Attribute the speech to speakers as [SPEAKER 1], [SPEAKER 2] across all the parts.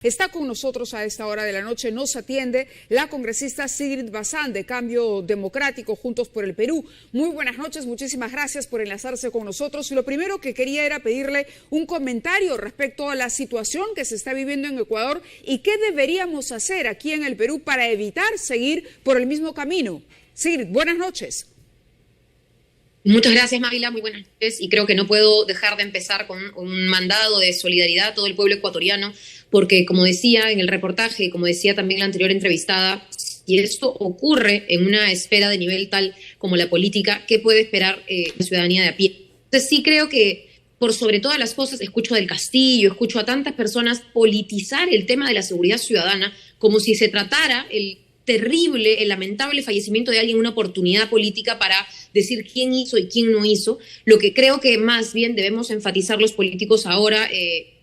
[SPEAKER 1] Está con nosotros a esta hora de la noche, nos atiende la congresista Sigrid Bazán de Cambio Democrático, Juntos por el Perú. Muy buenas noches, muchísimas gracias por enlazarse con nosotros. Y lo primero que quería era pedirle un comentario respecto a la situación que se está viviendo en Ecuador y qué deberíamos hacer aquí en el Perú para evitar seguir por el mismo camino. Sigrid, buenas noches.
[SPEAKER 2] Muchas gracias, Mávila, muy buenas noches. Y creo que no puedo dejar de empezar con un mandado de solidaridad a todo el pueblo ecuatoriano, porque como decía en el reportaje y como decía también la anterior entrevistada, si esto ocurre en una esfera de nivel tal como la política, ¿qué puede esperar la ciudadanía de a pie? Entonces sí creo que por sobre todas las cosas escucho del Castillo, escucho a tantas personas politizar el tema de la seguridad ciudadana como si se tratara el lamentable fallecimiento de alguien, una oportunidad política para decir quién hizo y quién no hizo. Lo que creo que más bien debemos enfatizar los políticos ahora,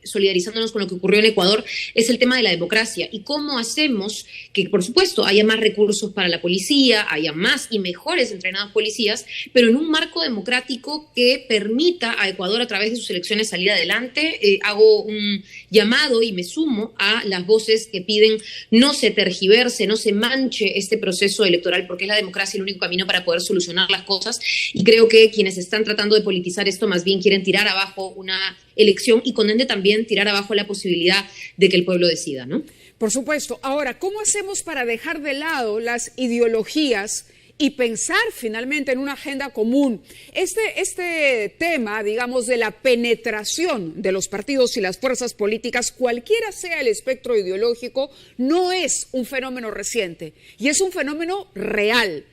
[SPEAKER 2] solidarizándonos con lo que ocurrió en Ecuador, es el tema de la democracia y cómo hacemos que, por supuesto, haya más recursos para la policía, haya más y mejores entrenados policías, pero en un marco democrático que permita a Ecuador a través de sus elecciones salir adelante. Hago un llamado y me sumo a las voces que piden no se tergiverse, no se manche este proceso electoral, porque es la democracia el único camino para poder solucionar las cosas, y creo que quienes están tratando de politizar esto más bien quieren tirar abajo una elección y con ende también tirar abajo la posibilidad de que el pueblo decida, ¿no?
[SPEAKER 1] Por supuesto. Ahora, ¿cómo hacemos para dejar de lado las ideologías y pensar finalmente en una agenda común? Este tema, digamos, de la penetración de los partidos y las fuerzas políticas, cualquiera sea el espectro ideológico, no es un fenómeno reciente y es un fenómeno real,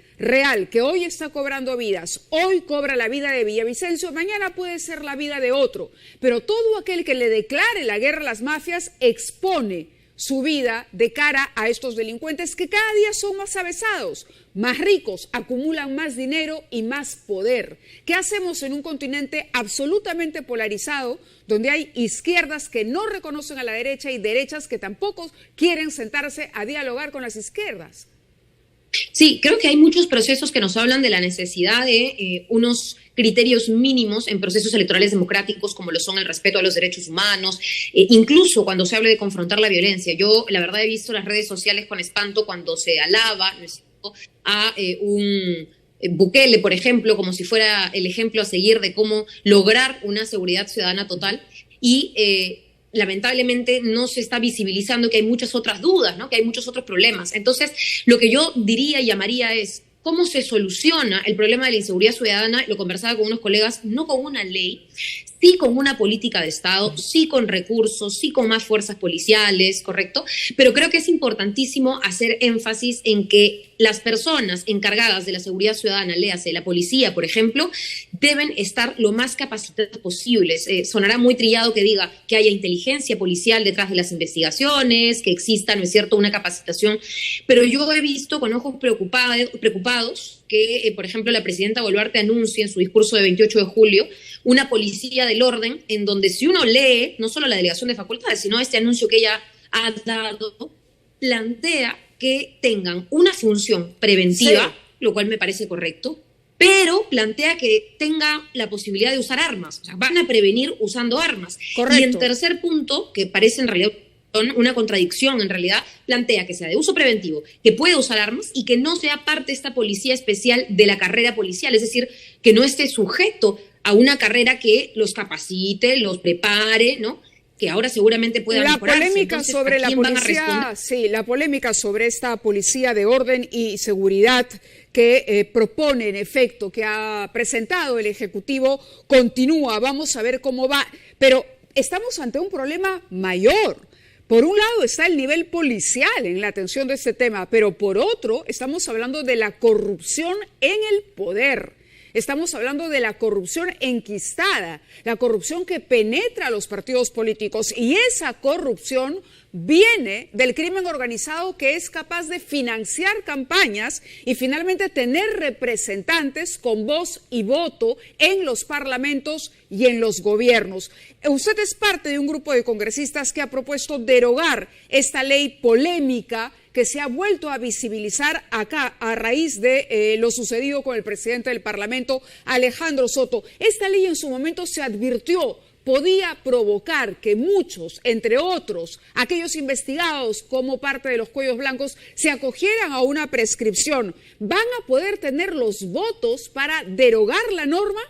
[SPEAKER 1] que hoy está cobrando vidas. Hoy cobra la vida de Villavicencio, mañana puede ser la vida de otro, pero todo aquel que le declare la guerra a las mafias expone su vida de cara a estos delincuentes que cada día son más avesados, más ricos, acumulan más dinero y más poder. ¿Qué hacemos en un continente absolutamente polarizado, donde hay izquierdas que no reconocen a la derecha y derechas que tampoco quieren sentarse a dialogar con las izquierdas?
[SPEAKER 2] Sí, creo que hay muchos procesos que nos hablan de la necesidad de unos criterios mínimos en procesos electorales democráticos, como lo son el respeto a los derechos humanos, incluso cuando se habla de confrontar la violencia. Yo, la verdad, he visto las redes sociales con espanto cuando se alaba, ¿no es cierto?, a un Bukele, por ejemplo, como si fuera el ejemplo a seguir de cómo lograr una seguridad ciudadana total, y lamentablemente no se está visibilizando que hay muchas otras dudas, ¿no?, que hay muchos otros problemas. Entonces, lo que yo diría y llamaría es cómo se soluciona el problema de la inseguridad ciudadana. Lo conversaba con unos colegas, no con una ley, sí con una política de Estado, sí con recursos, sí con más fuerzas policiales, ¿correcto? Pero creo que es importantísimo hacer énfasis en que las personas encargadas de la seguridad ciudadana, léase la policía, por ejemplo, deben estar lo más capacitadas posibles. Sonará muy trillado que diga que haya inteligencia policial detrás de las investigaciones, que exista, ¿no es cierto?, una capacitación, pero yo he visto con ojos preocupados que, por ejemplo, la presidenta Boluarte anuncia en su discurso de 28 de julio una policía del orden, en donde si uno lee, no solo la delegación de facultades, sino este anuncio que ella ha dado, plantea que tengan una función preventiva, sí, lo cual me parece correcto, pero plantea que tenga la posibilidad de usar armas. O sea, van a prevenir usando armas. Correcto. Y en tercer punto, que parece en realidad una contradicción, en realidad, plantea que sea de uso preventivo, que pueda usar armas y que no sea parte de esta policía especial de la carrera policial, es decir, que no esté sujeto a una carrera que los capacite, los prepare, ¿no?, que ahora seguramente pueda mejorarse.
[SPEAKER 1] La polémica
[SPEAKER 2] Entonces,
[SPEAKER 1] sobre la policía, sí, la polémica sobre esta policía de orden y seguridad que propone, en efecto, que ha presentado el Ejecutivo, continúa. Vamos a ver cómo va. Pero estamos ante un problema mayor. Por un lado está el nivel policial en la atención de este tema, pero por otro estamos hablando de la corrupción en el poder. Estamos hablando de la corrupción enquistada, la corrupción que penetra a los partidos políticos, y esa corrupción viene del crimen organizado, que es capaz de financiar campañas y finalmente tener representantes con voz y voto en los parlamentos y en los gobiernos. Usted es parte de un grupo de congresistas que ha propuesto derogar esta ley polémica que se ha vuelto a visibilizar acá a raíz de lo sucedido con el presidente del Parlamento, Alejandro Soto. Esta ley en su momento se advirtió podía provocar que muchos, entre otros, aquellos investigados como parte de los cuellos blancos, se acogieran a una prescripción. ¿Van a poder tener los votos para derogar la norma?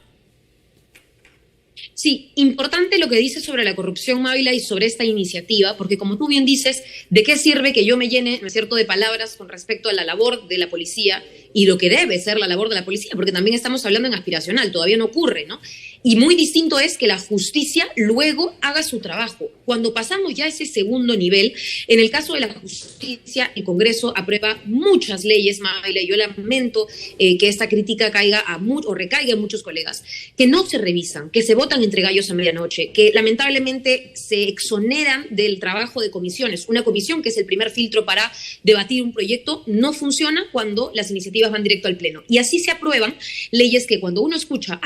[SPEAKER 2] Sí, importante lo que dices sobre la corrupción, Mávila, y sobre esta iniciativa, porque como tú bien dices, ¿de qué sirve que yo me llene, ¿no es cierto?, de palabras con respecto a la labor de la policía y lo que debe ser la labor de la policía? Porque también estamos hablando en aspiracional, todavía no ocurre, ¿no? Y muy distinto es que la justicia luego haga su trabajo. Cuando pasamos ya a ese segundo nivel, en el caso de la justicia, el Congreso aprueba muchas leyes, Mávila, y yo lamento que esta crítica caiga o recaiga en muchos colegas, que no se revisan, que se votan entre gallos a medianoche, que lamentablemente se exoneran del trabajo de comisiones. Una comisión, que es el primer filtro para debatir un proyecto, no funciona cuando las iniciativas van directo al Pleno. Y así se aprueban leyes que cuando uno escucha,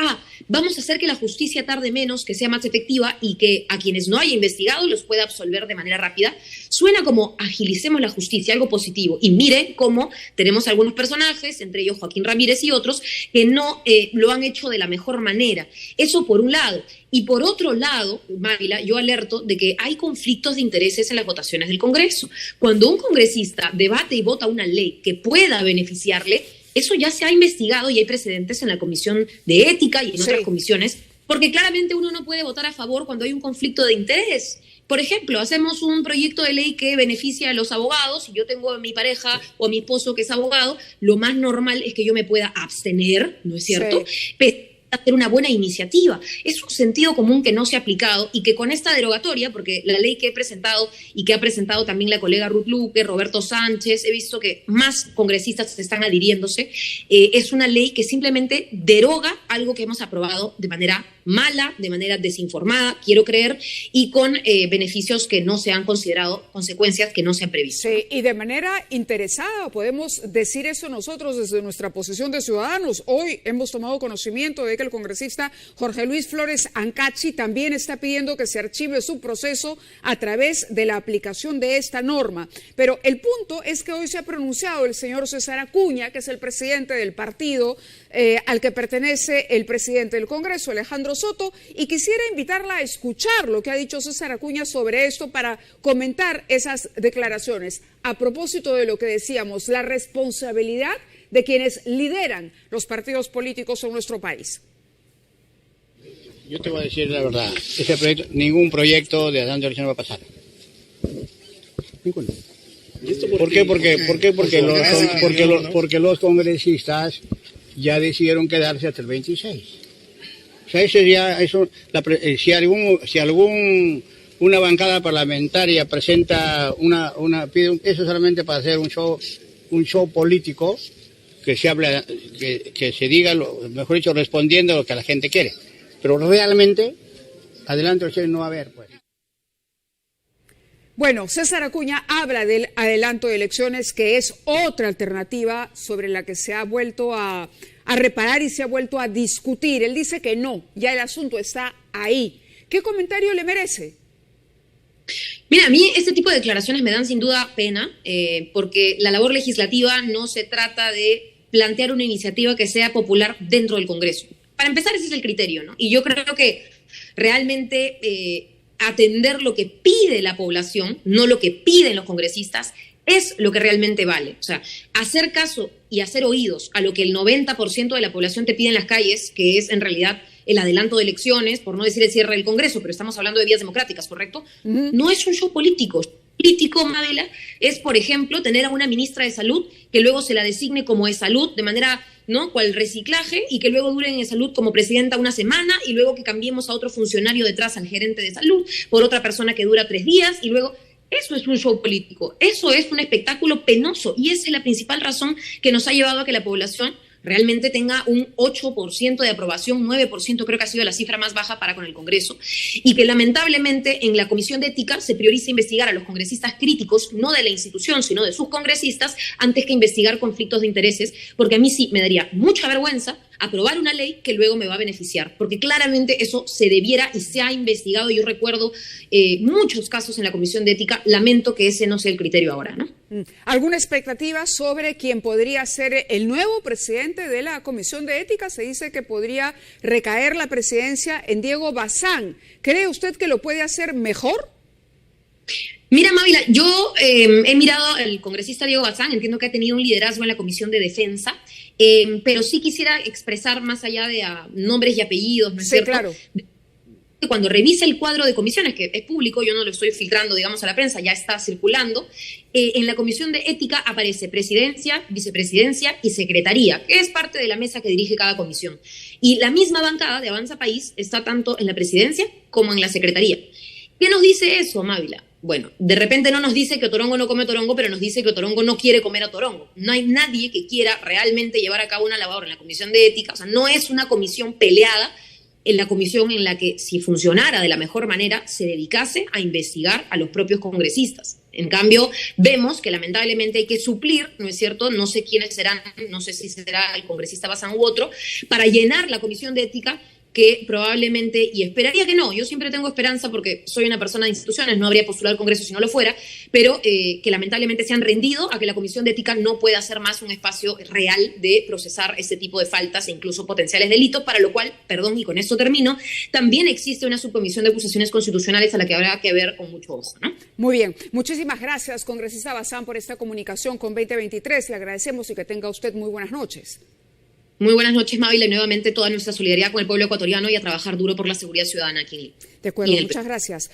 [SPEAKER 2] vamos a hacer que la justicia tarde menos, que sea más efectiva y que a quienes no haya investigado los pueda absolver de manera rápida, suena como agilicemos la justicia, algo positivo. Y mire cómo tenemos algunos personajes, entre ellos Joaquín Ramírez y otros, que no lo han hecho de la mejor manera. Eso por un lado. Y por otro lado, Mávila, yo alerto de que hay conflictos de intereses en las votaciones del Congreso. Cuando un congresista debate y vota una ley que pueda beneficiarle, eso ya se ha investigado y hay precedentes en la Comisión de Ética y en otras comisiones, porque claramente uno no puede votar a favor cuando hay un conflicto de interés. Por ejemplo, hacemos un proyecto de ley que beneficia a los abogados y yo tengo a mi pareja o a mi esposo que es abogado, lo más normal es que yo me pueda abstener, ¿no es cierto? Sí. Hacer una buena iniciativa. Es un sentido común que no se ha aplicado y que con esta derogatoria, porque la ley que he presentado y que ha presentado también la colega Ruth Luque, Roberto Sánchez, he visto que más congresistas están adhiriéndose, es una ley que simplemente deroga algo que hemos aprobado de manera mala, de manera desinformada, quiero creer, y con beneficios que no se han considerado, consecuencias que no se han previsto.
[SPEAKER 1] Sí, y de manera interesada, podemos decir eso nosotros desde nuestra posición de ciudadanos. Hoy hemos tomado conocimiento de que el congresista Jorge Luis Flores Ancachi también está pidiendo que se archive su proceso a través de la aplicación de esta norma. Pero el punto es que hoy se ha pronunciado el señor César Acuña, que es el presidente del partido al que pertenece el presidente del Congreso, Alejandro Soto, y quisiera invitarla a escuchar lo que ha dicho César Acuña sobre esto para comentar esas declaraciones. A propósito de lo que decíamos, la responsabilidad de quienes lideran los partidos políticos en nuestro país.
[SPEAKER 3] Yo te voy a decir la verdad, ningún proyecto de Adelante Elecciones va a pasar. Ninguno. ¿Por qué? Porque los congresistas ya decidieron quedarse hasta el 26. O sea, si una bancada parlamentaria presenta pide eso solamente para hacer un show político, que se habla, que se diga, mejor dicho, respondiendo a lo que la gente quiere. Pero realmente, Adelante Elecciones no va a haber, pues.
[SPEAKER 1] Bueno, César Acuña habla del adelanto de elecciones, que es otra alternativa sobre la que se ha vuelto a reparar y se ha vuelto a discutir. Él dice que no, ya el asunto está ahí. ¿Qué comentario le merece?
[SPEAKER 2] Mira, a mí este tipo de declaraciones me dan sin duda pena, porque la labor legislativa no se trata de plantear una iniciativa que sea popular dentro del Congreso. Para empezar, ese es el criterio, ¿no? Y yo creo que realmente atender lo que pide la población, no lo que piden los congresistas, es lo que realmente vale. O sea, hacer caso y hacer oídos a lo que el 90% de la población te pide en las calles, que es en realidad el adelanto de elecciones, por no decir el cierre del Congreso, pero estamos hablando de vías democráticas, ¿correcto? No es un show político. Político, Mávila, es, por ejemplo, tener a una ministra de Salud que luego se la designe como de Salud de manera, ¿no?, cual reciclaje, y que luego dure en Salud como presidenta una semana, y luego que cambiemos a otro funcionario detrás, al gerente de Salud, por otra persona que dura 3 días, y luego... Eso es un show político, eso es un espectáculo penoso, y esa es la principal razón que nos ha llevado a que la población realmente tenga un 8% de aprobación, 9% creo que ha sido la cifra más baja para con el Congreso, y que lamentablemente en la Comisión de Ética se prioriza investigar a los congresistas críticos, no de la institución, sino de sus congresistas, antes que investigar conflictos de intereses, porque a mí sí me daría mucha vergüenza aprobar una ley que luego me va a beneficiar, porque claramente eso se debiera y se ha investigado. Yo recuerdo muchos casos en la Comisión de Ética, lamento que ese no sea el criterio ahora, ¿no?
[SPEAKER 1] ¿Alguna expectativa sobre quién podría ser el nuevo presidente de la Comisión de Ética? Se dice que podría recaer la presidencia en Diego Bazán. ¿Cree usted que lo puede hacer mejor?
[SPEAKER 2] Mira, Mávila, yo he mirado al congresista Diego Bazán, entiendo que ha tenido un liderazgo en la Comisión de Defensa, pero sí quisiera expresar más allá de nombres y apellidos, ¿no es cierto?
[SPEAKER 1] Claro.
[SPEAKER 2] Cuando revisa el cuadro de comisiones, que es público, yo no lo estoy filtrando, digamos, a la prensa, ya está circulando, en la Comisión de Ética aparece presidencia, vicepresidencia y secretaría, que es parte de la mesa que dirige cada comisión. Y la misma bancada de Avanza País está tanto en la presidencia como en la secretaría. ¿Qué nos dice eso, Mávila? Bueno, de repente no nos dice que Otorongo no come Otorongo, pero nos dice que Otorongo no quiere comer a Otorongo. No hay nadie que quiera realmente llevar a cabo una labor en la Comisión de Ética. O sea, no es una comisión peleada, en la comisión en la que, si funcionara de la mejor manera, se dedicase a investigar a los propios congresistas. En cambio, vemos que lamentablemente hay que suplir, ¿no es cierto? No sé quiénes serán, no sé si será el congresista Bazán u otro, para llenar la Comisión de Ética, que probablemente, y esperaría que no, yo siempre tengo esperanza porque soy una persona de instituciones, no habría postulado al Congreso si no lo fuera, pero que lamentablemente se han rendido a que la Comisión de Ética no pueda ser más un espacio real de procesar ese tipo de faltas e incluso potenciales delitos, para lo cual, perdón, y con esto termino, también existe una subcomisión de acusaciones constitucionales a la que habrá que ver con mucho ojo, ¿no?
[SPEAKER 1] Muy bien, muchísimas gracias, congresista Bazán, por esta comunicación con 2023, le agradecemos y que tenga usted muy buenas noches.
[SPEAKER 2] Muy buenas noches, Mávila, y nuevamente toda nuestra solidaridad con el pueblo ecuatoriano y a trabajar duro por la seguridad ciudadana aquí.
[SPEAKER 1] De acuerdo, muchas gracias.